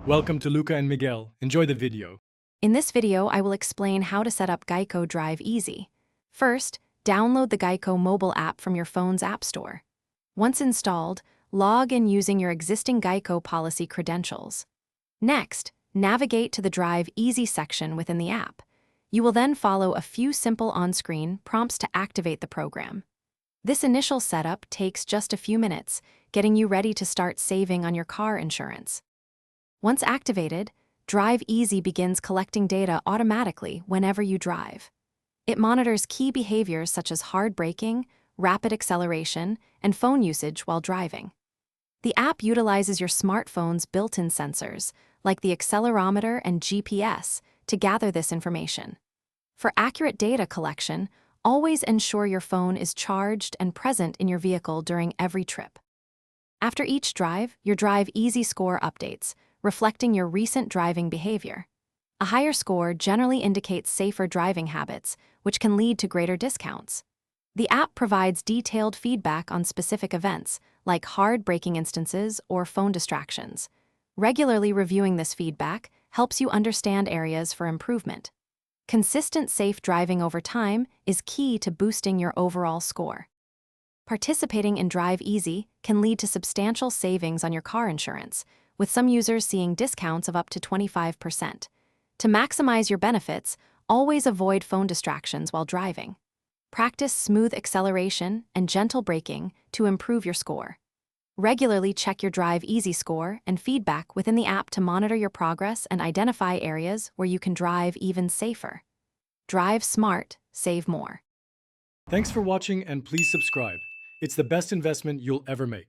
Welcome to Luca and Miguel. Enjoy the video. In this video, I will explain how to set up Geico Drive easy. First, download the Geico mobile app from your phone's app store. Once installed, log in using your existing Geico policy credentials. Next, navigate to the Drive Easy section within the app. You will then follow a few simple on-screen prompts to activate the program. This initial setup takes just a few minutes, getting you ready to start saving on your car insurance. Once activated, Drive Easy begins collecting data automatically whenever you drive. It monitors key behaviors such as hard braking, rapid acceleration, and phone usage while driving. The app utilizes your smartphone's built-in sensors, like the accelerometer and GPS, to gather this information. For accurate data collection, always ensure your phone is charged and present in your vehicle during every trip. After each drive, your Drive Easy score updates, reflecting your recent driving behavior. A higher score generally indicates safer driving habits, which can lead to greater discounts. The app provides detailed feedback on specific events, like hard braking instances or phone distractions. Regularly reviewing this feedback helps you understand areas for improvement. Consistent safe driving over time is key to boosting your overall score. Participating in Drive Easy can lead to substantial savings on your car insurance, with some users seeing discounts of up to 25%. To maximize your benefits, always avoid phone distractions while driving. Practice smooth acceleration and gentle braking to improve your score. Regularly check your Drive Easy score and feedback within the app to monitor your progress and identify areas where you can drive even safer. Drive smart, save more. Thanks for watching and please subscribe. It's the best investment you'll ever make.